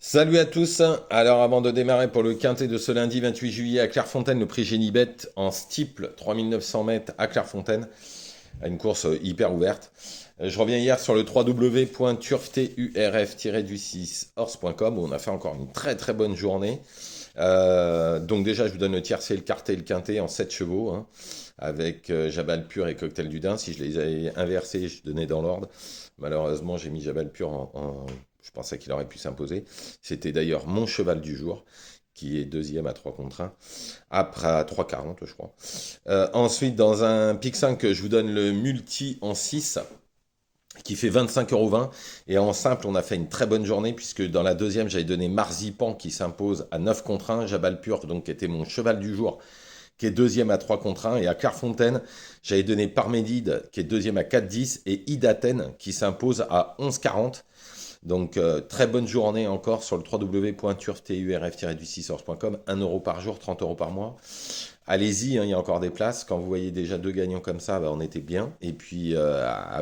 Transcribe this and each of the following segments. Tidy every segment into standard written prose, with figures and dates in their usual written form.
Salut à tous. Alors avant de démarrer pour le quintet de ce lundi 28 juillet à Clairefontaine, le prix Génibet en steeple 3900 mètres à Clairefontaine, à une course hyper ouverte. Je reviens hier sur le www.turf-horse.com où on a fait encore une très très bonne journée. Donc déjà je vous donne le tiercé, le quartet et le quintet en 7 chevaux, hein, avec Jabal Pur et Cocktail du Dain. Si je les avais inversés, je donnais dans l'ordre. Malheureusement j'ai mis Jabal Pur je pensais qu'il aurait pu s'imposer. C'était d'ailleurs mon cheval du jour, qui est deuxième à 3 contre 1, après à 3,40 je crois. Ensuite, dans un pic 5, je vous donne le multi en 6 qui fait 25,20 €. Et en simple, on a fait une très bonne journée, puisque dans la deuxième, j'avais donné Marzipan qui s'impose à 9 contre 1, Jabal Pur, donc qui était mon cheval du jour, qui est deuxième à 3 contre 1. Et à Clairefontaine, j'avais donné Parmédide, qui est deuxième à 4,10, et Idaten, qui s'impose à 11,40. Donc, très bonne journée encore sur le www.turf-du6horse.com. 1 € par jour, 30 € par mois. Allez-y, hein, il y a encore des places. Quand vous voyez déjà deux gagnants comme ça, bah, on était bien. Et puis,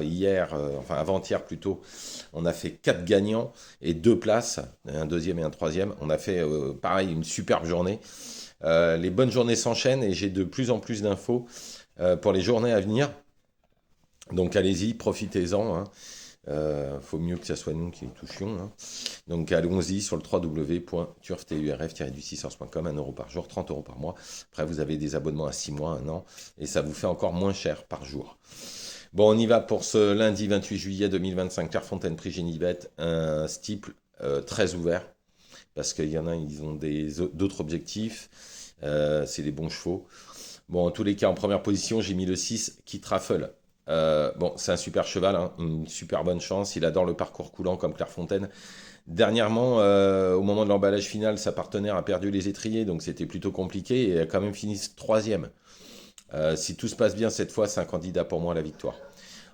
hier, enfin avant-hier plutôt, on a fait quatre gagnants et deux places, un deuxième et un troisième. On a fait, pareil, une superbe journée. Les bonnes journées s'enchaînent et j'ai de plus en plus d'infos pour les journées à venir. Donc, allez-y, profitez-en, hein. Faut mieux que ce soit nous qui les touchions, hein. Donc allons-y sur le www.turf-du6horse.com, 1 € par jour, 30 € par mois. Après, vous avez des abonnements à 6 mois, 1 an, et ça vous fait encore moins cher par jour. Bon, on y va pour ce lundi 28 juillet 2025, Clairefontaine, prix Génibet, un steeple très ouvert, parce qu'il y en a, ils ont d'autres objectifs, c'est des bons chevaux. Bon, en tous les cas, en première position, j'ai mis le 6 qui Raffle. Bon, c'est un super cheval, hein, une super bonne chance. Il adore le parcours coulant comme Clairefontaine. Dernièrement, au moment de l'emballage final, sa partenaire a perdu les étriers, donc c'était plutôt compliqué et a quand même fini troisième. Si tout se passe bien cette fois, c'est un candidat pour moi à la victoire.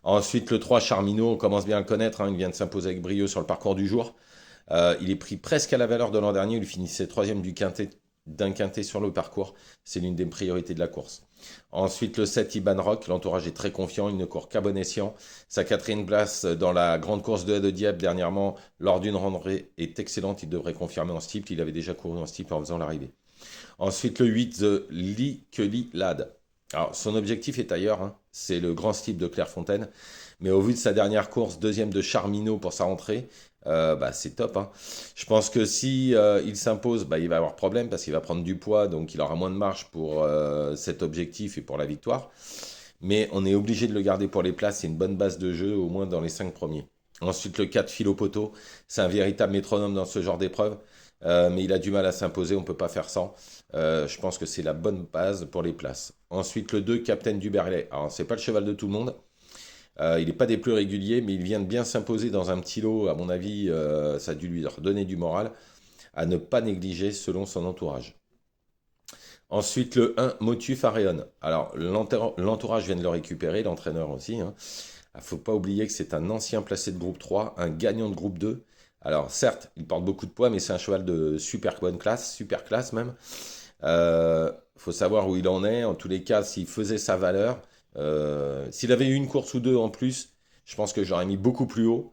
Ensuite, le 3, Charmino, on commence bien à le connaître, hein, il vient de s'imposer avec brio sur le parcours du jour. Il est pris presque à la valeur de l'an dernier, il finissait troisième d'un quintet sur le parcours. C'est l'une des priorités de la course. Ensuite, le 7, Iban Rock. L'entourage est très confiant. Il ne court qu'à bon escient. Sa quatrième place dans la grande course de Dieppe dernièrement, lors d'une rentrée, est excellente. Il devrait confirmer en steeple. Il avait déjà couru en steeple en faisant l'arrivée. Ensuite, le 8, The Lee Lad. Alors, son objectif est ailleurs, hein. C'est le grand steeple de Clairefontaine. Mais au vu de sa dernière course, deuxième de Charmino pour sa rentrée, bah, c'est top, hein. Je pense que si il s'impose, bah, il va avoir problème parce qu'il va prendre du poids, donc il aura moins de marge pour cet objectif et pour la victoire. Mais on est obligé de le garder pour les places, c'est une bonne base de jeu, au moins dans les 5 premiers. Ensuite, le 4, Philopoto, c'est un véritable métronome dans ce genre d'épreuve, mais il a du mal à s'imposer, on ne peut pas faire sans. Je pense que c'est la bonne base pour les places. Ensuite, le 2, Captain Duberlet. Alors, c'est pas le cheval de tout le monde. Il n'est pas des plus réguliers, mais il vient de bien s'imposer dans un petit lot. À mon avis, ça a dû lui redonner du moral à ne pas négliger selon son entourage. Ensuite, le 1, Motu Faréon. Alors, l'entourage vient de le récupérer, l'entraîneur aussi, hein. Il ne faut pas oublier que c'est un ancien placé de groupe 3, un gagnant de groupe 2. Alors, certes, il porte beaucoup de poids, mais c'est un cheval de super bonne classe, super classe même. Faut savoir où il en est. En tous les cas, s'il faisait sa valeur, s'il avait eu une course ou deux en plus, je pense que j'aurais mis beaucoup plus haut.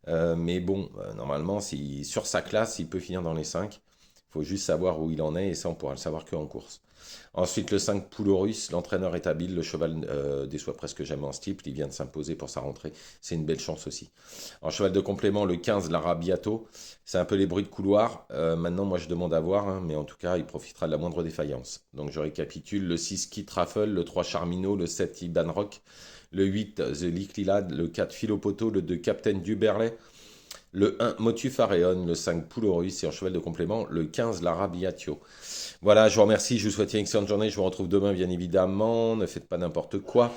Mais bon, normalement, sur sa classe, il peut finir dans les 5. Il faut juste savoir où il en est et ça, on pourra le savoir qu'en course. Ensuite, le 5, Poulorus, l'entraîneur est habile, le cheval déçoit presque jamais en steeple, il vient de s'imposer pour sa rentrée, c'est une belle chance aussi. En cheval de complément, le 15, l'Arabiato, c'est un peu les bruits de couloir. Maintenant, moi je demande à voir, hein, mais en tout cas, il profitera de la moindre défaillance. Donc je récapitule, le 6, Kit Raffle, le 3, Charmino, le 7, Iban Rock, le 8, The Liquilad, le 4, Philopoto, le 2, Captain Duberlet, le 1, Motu Faréon, le 5, Poulorus et en cheval de complément, le 15, l'Arabiatio. Voilà, je vous remercie, je vous souhaite une excellente journée, je vous retrouve demain bien évidemment, ne faites pas n'importe quoi,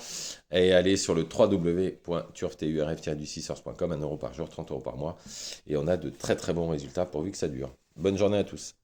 et allez sur le www.turf-du6horse.com, 1 € par jour, 30 € par mois, et on a de très très bons résultats pourvu que ça dure. Bonne journée à tous.